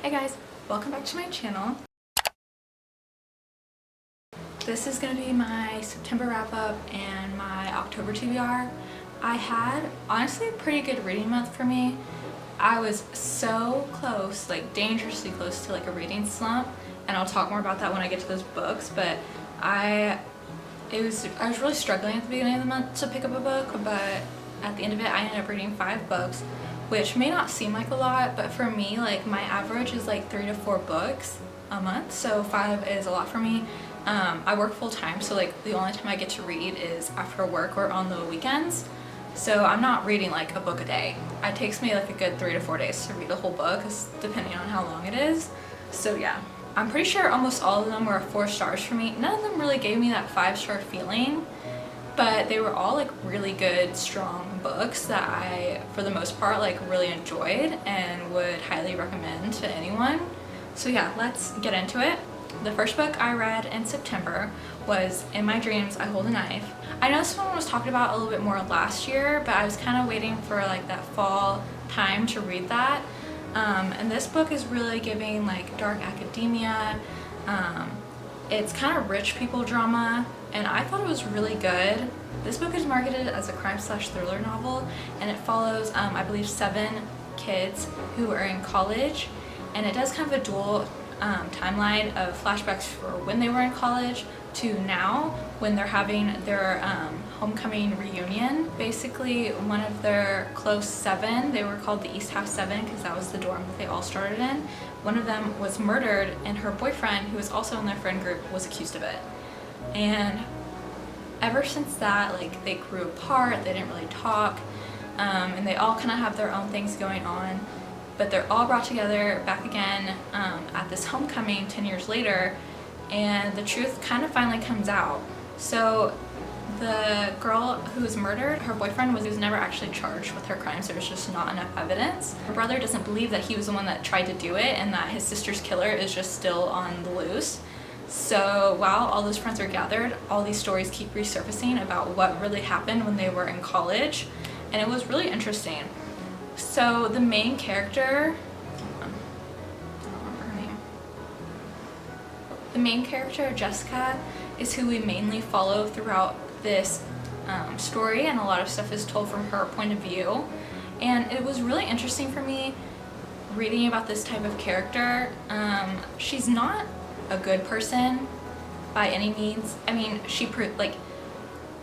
Hey guys, welcome back to my channel. This is going to be my September wrap up and my October TBR. I had honestly a pretty good reading month for me. I was so close, like dangerously close to like a reading slump, and I'll talk more about that when I get to those books, but I was really struggling at the beginning of the month to pick up a book, but at the end of it I ended up reading 5 books, which may not seem like a lot, but for me, like my average is like 3 to 4 books a month, so 5 is a lot for me. I work full time, so like the only time I get to read is after work or on the weekends, so I'm not reading like a book a day. It takes me like a good 3 to 4 days to read a whole book, depending on how long it is. So yeah, I'm pretty sure almost all of them were 4 stars for me. None of them really gave me that 5-star feeling, but they were all like really good, strong books that I, for the most part, like really enjoyed and would highly recommend to anyone. So yeah, let's get into it. The first book I read in September was In My Dreams, I Hold a Knife. I know this one was talked about a little bit more last year, but I was kind of waiting for like that fall time to read that. And this book is really giving like dark academia. It's kind of rich people drama, and I thought it was really good. This book is marketed as a crime/thriller novel, and it follows, I believe, 7 kids who are in college, and it does kind of a dual timeline of flashbacks for when they were in college to now when they're having their homecoming reunion. Basically, one of their close 7, they were called the East Half 7 because that was the dorm that they all started in. One of them was murdered, and her boyfriend, who was also in their friend group, was accused of it. And ever since that, like, they grew apart, they didn't really talk, and they all kind of have their own things going on. But they're all brought together back again at this homecoming 10 years later, and the truth kind of finally comes out. So the girl who was murdered, her boyfriend was never actually charged with her crimes. There was just not enough evidence. Her brother doesn't believe that he was the one that tried to do it, and that his sister's killer is just still on the loose. So while all those friends are gathered, all these stories keep resurfacing about what really happened when they were in college, and it was really interesting. So the main character, I don't remember her name. The main character, Jessica, is who we mainly follow throughout this story, and a lot of stuff is told from her point of view. And it was really interesting for me reading about this type of character. She's not a good person by any means. I mean,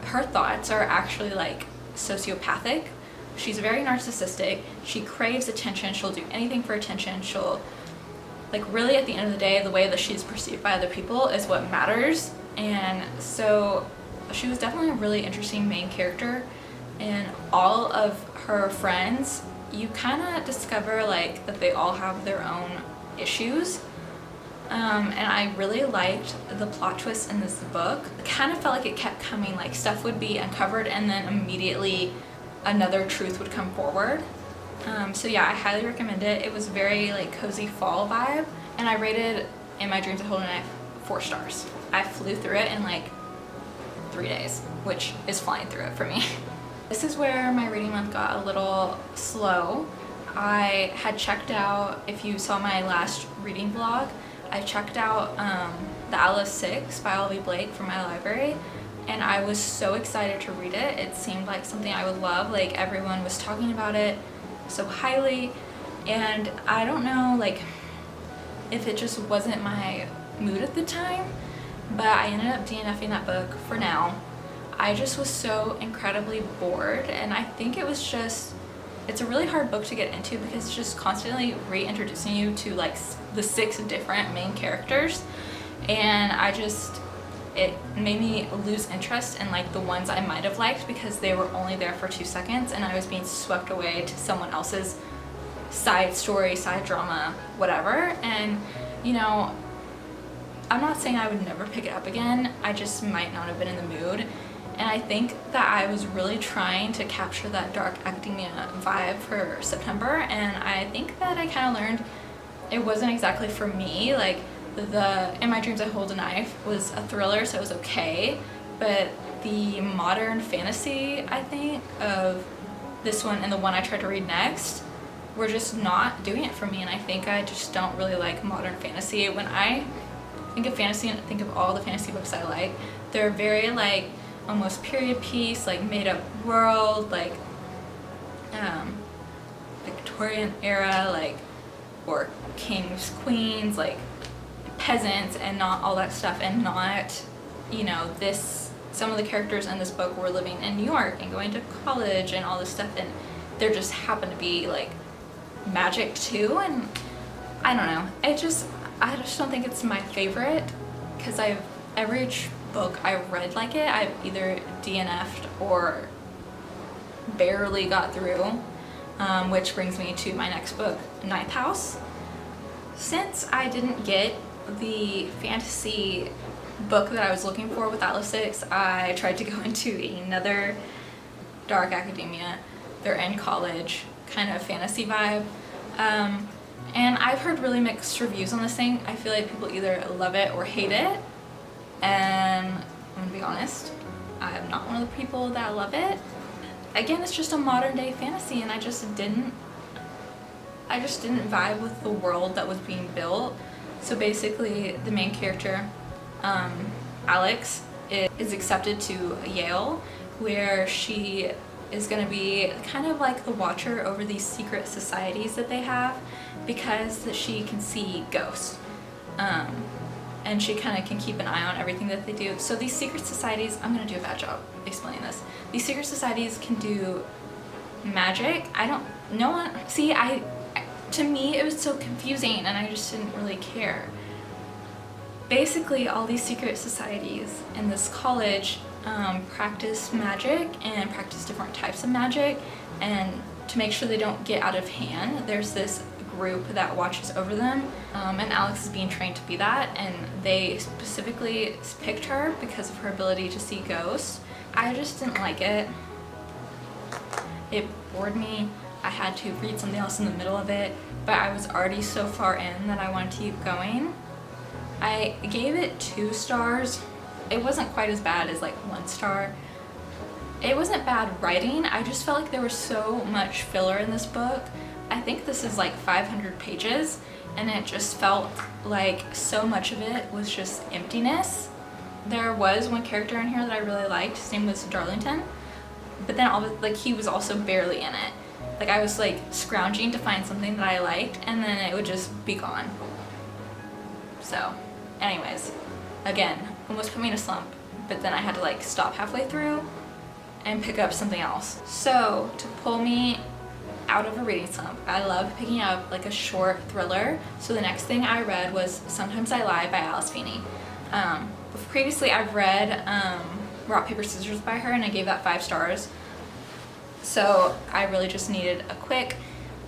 her thoughts are actually like sociopathic. She's very narcissistic. She craves attention. She'll do anything for attention. She'll, like, really at the end of the day, the way that she's perceived by other people is what matters. And so she was definitely a really interesting main character. And all of her friends, you kind of discover like that they all have their own issues. And I really liked the plot twist in this book. It kind of felt like it kept coming, like stuff would be uncovered and then immediately another truth would come forward. So yeah, I highly recommend it. It was very like cozy fall vibe, and I rated In My Dreams I Hold a Knife 4 stars. I flew through it in like 3 days, which is flying through it for me. This is where my reading month got a little slow. I had checked out, if you saw my last reading vlog, I checked out The Alice 6 by Olivia Blake from my library, and I was so excited to read it. It seemed like something I would love. Like, everyone was talking about it so highly, and I don't know, like, if it just wasn't my mood at the time, but I ended up DNFing that book for now. I just was so incredibly bored, and I think it was just, it's a really hard book to get into because it's just constantly reintroducing you to like the 6 different main characters, and it made me lose interest in like the ones I might have liked because they were only there for 2 seconds, and I was being swept away to someone else's side story, side drama, whatever. And you know, I'm not saying I would never pick it up again, I just might not have been in the mood. And I think that I was really trying to capture that dark academia vibe for September, and I think that I kind of learned it wasn't exactly for me. Like, the In My Dreams I Hold a Knife was a thriller, so it was okay, but the modern fantasy, I think, of this one and the one I tried to read next were just not doing it for me, and I think I just don't really like modern fantasy. When I think of fantasy and think of all the fantasy books I like, they're very like almost period piece, like made up world, like Victorian era, like, or kings, queens, like peasants, and not all that stuff, and not, you know, this, some of the characters in this book were living in New York and going to college and all this stuff, and there just happened to be like magic too, and I don't know, I just don't think it's my favorite, because every book I've read like it, I've either DNF'd or barely got through, which brings me to my next book, Ninth House. Since I didn't get the fantasy book that I was looking for with Atlas 6, I tried to go into another dark academia, they're in college kind of fantasy vibe, and I've heard really mixed reviews on this thing. I feel like people either love it or hate it, and I'm gonna be honest, I'm not one of the people that love it. Again, it's just a modern day fantasy, and I just didn't vibe with the world that was being built. So basically the main character, Alex, is accepted to Yale, where she is going to be kind of like the watcher over these secret societies that they have, because she can see ghosts, and she kind of can keep an eye on everything that they do. So these secret societies, I'm going to do a bad job explaining this. These secret societies can do magic. To me it was so confusing, and I just didn't really care. Basically, all these secret societies in this college practice magic and practice different types of magic, and to make sure they don't get out of hand, there's this group that watches over them, and Alex is being trained to be that, and they specifically picked her because of her ability to see ghosts. I just didn't like it. It bored me. I had to read something else in the middle of it, but I was already so far in that I wanted to keep going. I gave it 2 stars. It wasn't quite as bad as like 1 star. It wasn't bad writing, I just felt like there was so much filler in this book. I think this is like 500 pages, and it just felt like so much of it was just emptiness. There was one character in here that I really liked. His name was Darlington, but then he was also barely in it. Like, I was like scrounging to find something that I liked, and then it would just be gone. So anyways, again, almost put me in a slump, but then I had to like stop halfway through and pick up something else. So to pull me out of a reading slump, I love picking up like a short thriller. So the next thing I read was Sometimes I Lie by Alice Feeney. Previously I've read Rock, Paper, Scissors by her, and I gave that 5 stars. So I really just needed a quick,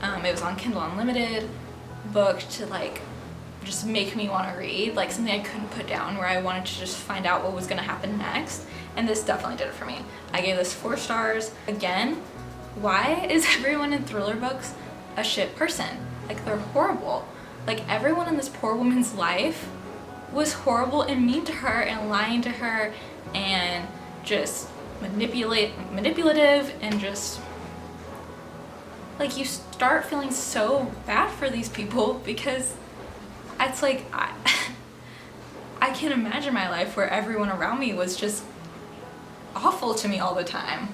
it was on Kindle Unlimited, book to like just make me want to read, like something I couldn't put down, where I wanted to just find out what was going to happen next, and this definitely did it for me. I gave this 4 stars. Again, why is everyone in thriller books a shit person? Like, they're horrible. Like, everyone in this poor woman's life was horrible and mean to her and lying to her and just manipulative, and just like, you start feeling so bad for these people, because it's like I can't imagine my life where everyone around me was just awful to me all the time.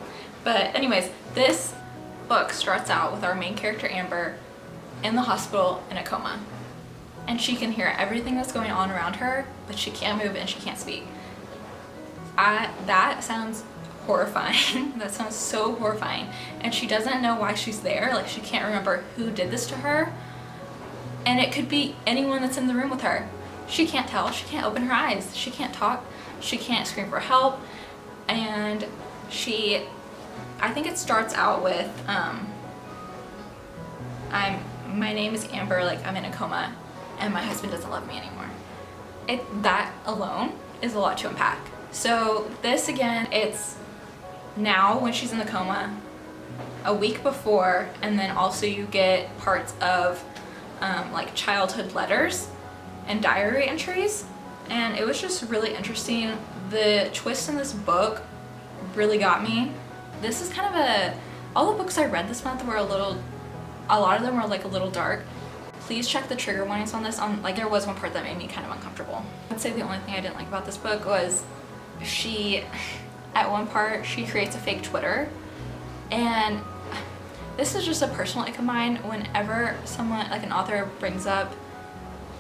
But anyways, this book starts out with our main character Amber in the hospital in a coma, and she can hear everything that's going on around her, but she can't move and she can't speak. That sounds horrifying. That sounds so horrifying. And she doesn't know why she's there. Like, she can't remember who did this to her, and it could be anyone that's in the room with her. She can't tell. She can't open her eyes. She can't talk. She can't scream for help. And I think it starts out with my name is Amber, like, I'm in a coma and my husband doesn't love me anymore. That alone is a lot to unpack. So this, again, it's now when she's in the coma, a week before, and then also you get parts of like childhood letters and diary entries, and it was just really interesting. The twist in this book really got me. This is kind of all the books I read this month were a little a lot of them were like a little dark. Please check the trigger warnings on this. Like there was one part that made me kind of uncomfortable. I'd say the only thing I didn't like about this book was at one part she creates a fake Twitter, and this is just a personal ick of mine. Whenever someone, like an author, brings up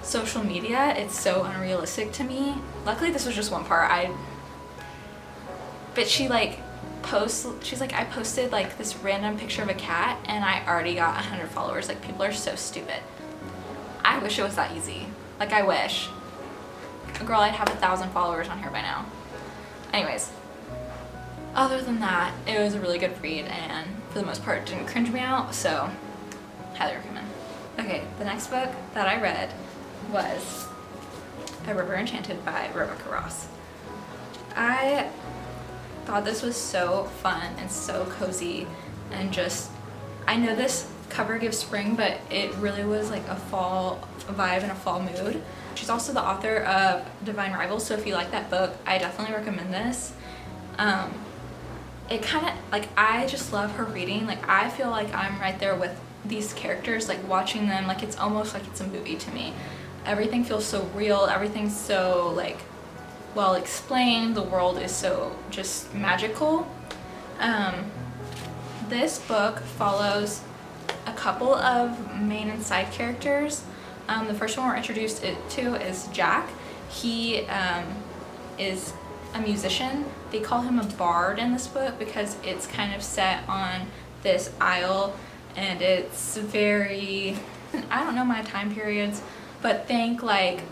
social media, it's so unrealistic to me. Luckily this was just one part. But she like posts, she's like, I posted like this random picture of a cat and I already got 100 followers. Like people are so stupid. I wish it was that easy. Like I wish. Girl, I'd have 1,000 followers on here by now. Anyways, other than that, it was a really good read and for the most part it didn't cringe me out, so highly recommend. Okay, the next book that I read was A River Enchanted by Rebecca Ross. I thought this was so fun and so cozy, and just, I know this cover gives spring, but it really was like a fall vibe and a fall mood. She's also the author of Divine Rivals, so if you like that book, I definitely recommend this. It kind of, like, I just love her reading. Like, I feel like I'm right there with these characters, like watching them, like it's almost like it's a movie to me. Everything feels so real, everything's so like well explained, the world is so just magical. This book follows a couple of main and side characters. The first one we're introduced to is Jack. He is a musician. They call him a bard in this book because it's kind of set on this isle, and it's very, I don't know my time periods, but think like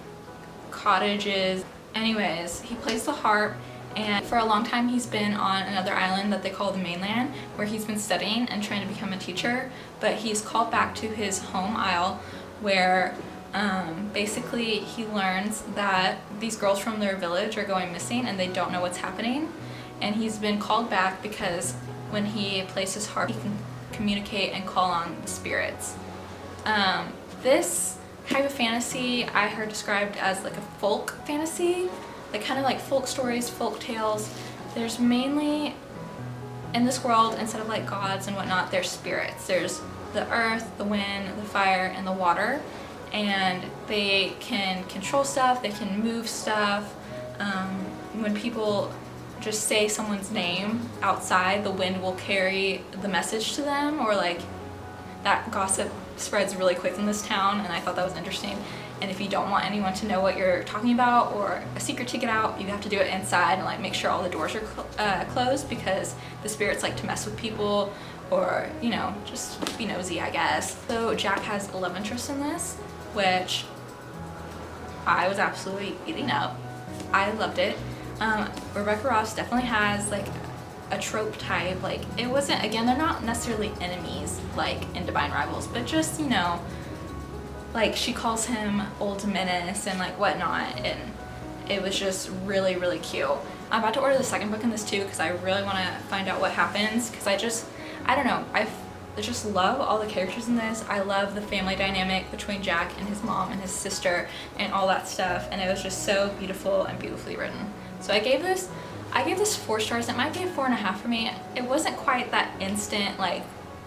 cottages. Anyways, he plays the harp, and for a long time he's been on another island that they call the mainland, where he's been studying and trying to become a teacher, but he's called back to his home isle where basically he learns that these girls from their village are going missing and they don't know what's happening, and he's been called back because when he plays his harp he can communicate and call on the spirits. This type of fantasy I heard described as like a folk fantasy, like kind of like folk stories, folk tales. There's mainly, in this world, instead of like gods and whatnot, there's spirits. There's the earth, the wind, the fire, and the water, and they can control stuff, they can move stuff. When people just say someone's name outside, the wind will carry the message to them, or like that gossip spreads really quick in this town, and I thought that was interesting. And if you don't want anyone to know what you're talking about or a secret to get out, you have to do it inside and like make sure all the doors are closed, because the spirits like to mess with people, or you know, just be nosy, I guess. So Jack has a love interest in this, which I was absolutely eating up. I loved it. Rebecca Ross definitely has like a trope type. Like, it wasn't, again, they're not necessarily enemies like in Divine Rivals, but just, you know, like she calls him Old Menace and like whatnot, and it was just really, really cute. I'm about to order the second book in this too, because I really want to find out what happens, because I don't know, I just love all the characters in this. I love the family dynamic between Jack and his mom and his sister and all that stuff, and it was just so beautiful and beautifully written. So I gave this 4 stars. It might be a 4.5 for me. It wasn't quite that instant like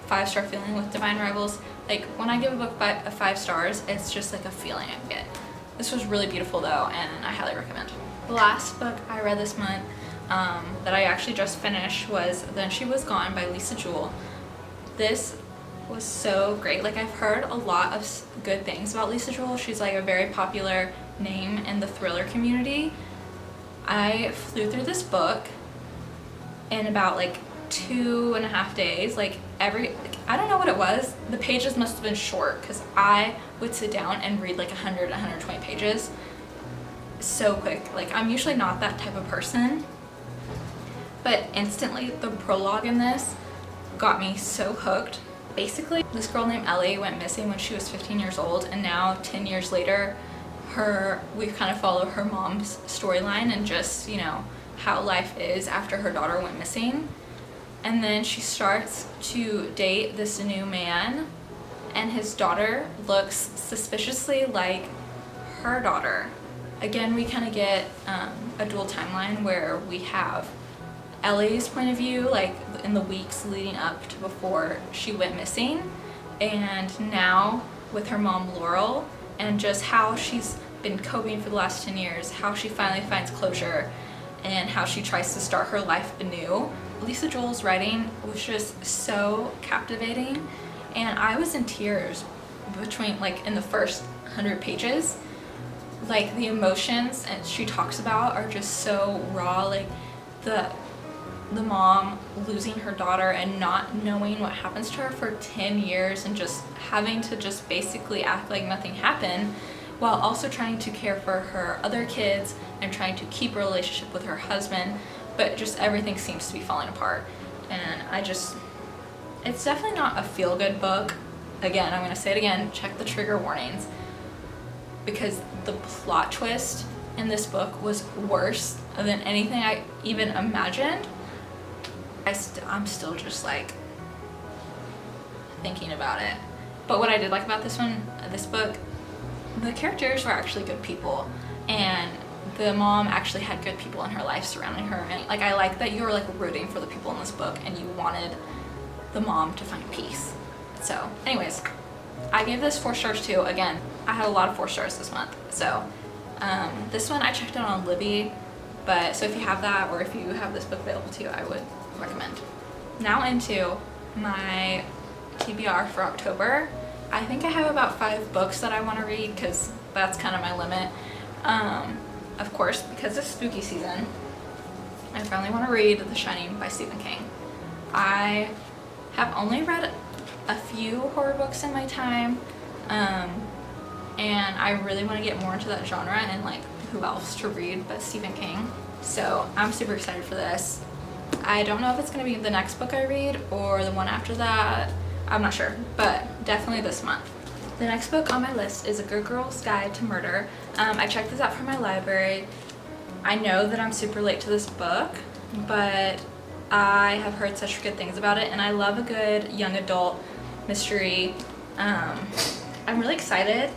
5-star feeling with Divine Rivals. Like when I give a book 5 stars, it's just like a feeling I get. This was really beautiful though, and I highly recommend. The last book I read this month that I actually just finished was Then She Was Gone by Lisa Jewell. This was so great. Like, I've heard a lot of good things about Lisa Jewell. She's like a very popular name in the thriller community. I flew through this book in about like 2.5 days. Like I don't know what it was. The pages must have been short, because I would sit down and read like 100, 120 pages so quick. Like, I'm usually not that type of person, but instantly the prologue in this got me so hooked. Basically, this girl named Ellie went missing when she was 15 years old, and now 10 years later we kind of follow her mom's storyline and just, you know, how life is after her daughter went missing. And then she starts to date this new man, and his daughter looks suspiciously like her daughter. Again, we kind of get a dual timeline where we have Ellie's point of view, like in the weeks leading up to before she went missing, and now with her mom Laurel, and just how she's been coping for the last 10 years, how she finally finds closure, and how she tries to start her life anew. Lisa Joel's writing was just so captivating, and I was in tears between, like, in the first 100 pages. Like, the emotions and she talks about are just so raw, like the mom losing her daughter and not knowing what happens to her for 10 years and just having to just basically act like nothing happened, while also trying to care for her other kids and trying to keep a relationship with her husband, but just everything seems to be falling apart. And it's definitely not a feel-good book. Again, I'm going to say it again, check the trigger warnings, because the plot twist in this book was worse than anything I even imagined. I'm still just like thinking about it. But what I did like about this book, the characters were actually good people, and the mom actually had good people in her life surrounding her. And like, I like that you were like rooting for the people in this book and you wanted the mom to find peace. So anyways, I gave this 4 stars too. Again, I had a lot of 4 stars this month. So this one I checked out on Libby, but so if you have that, or if you have this book available to you, I would recommend. Now into my TBR for October. I think I have about 5 books that I want to read, because that's kind of my limit. Of course, because it's spooky season, I finally want to read The Shining by Stephen King. I have only read a few horror books in my time, and I really want to get more into that genre and like who else to read but Stephen King. So I'm super excited for this. I don't know if it's going to be the next book I read or the one after that. I'm not sure, but definitely this month. The next book on my list is A Good Girl's Guide to Murder. I checked this out from my library. I know that I'm super late to this book, but I have heard such good things about it, and I love a good young adult mystery. I'm really excited.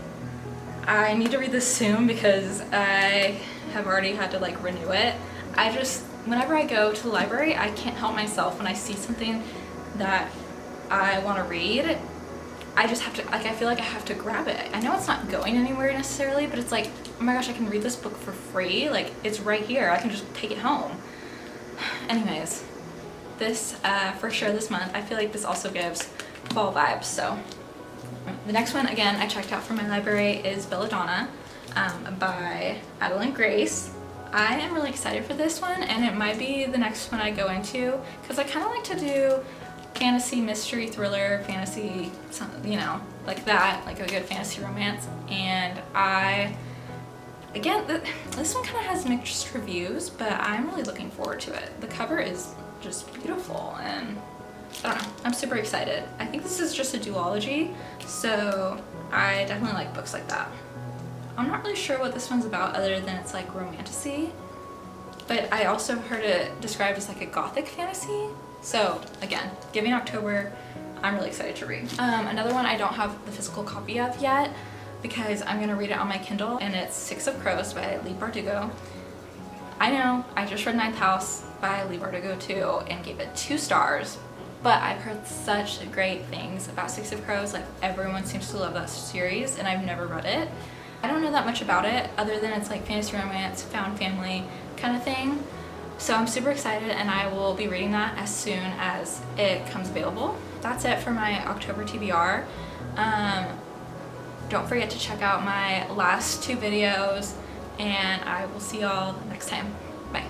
I need to read this soon because I have already had to like renew it. Whenever I go to the library, I can't help myself when I see something that I want to read. I just have to, like, I feel like I have to grab it. I know it's not going anywhere necessarily, but it's like, oh my gosh, I can read this book for free. Like, it's right here. I can just take it home. Anyways, this, for sure this month, I feel like this also gives fall vibes. So the next one, again, I checked out from my library is Belladonna by Adeline Grace. I am really excited for this one, and it might be the next one I go into, because I kind of like to do fantasy, mystery, thriller, fantasy, you know, like that, like a good fantasy romance. And this one kind of has mixed reviews, but I'm really looking forward to it. The cover is just beautiful, and I don't know, I'm super excited. I think this is just a duology, so I definitely like books like that. I'm not really sure what this one's about other than it's like romantasy, but I also heard it described as like a gothic fantasy. So again, giving October, I'm really excited to read. Another one I don't have the physical copy of yet because I'm gonna read it on my Kindle, and it's Six of Crows by Leigh Bardugo. I know, I just read Ninth House by Leigh Bardugo too and gave it 2 stars, but I've heard such great things about Six of Crows. Like, everyone seems to love that series, and I've never read it. I don't know that much about it other than it's like fantasy romance, found family kind of thing. So I'm super excited, and I will be reading that as soon as it comes available. That's it for my October TBR. Don't forget to check out my last 2 videos, and I will see y'all next time. Bye.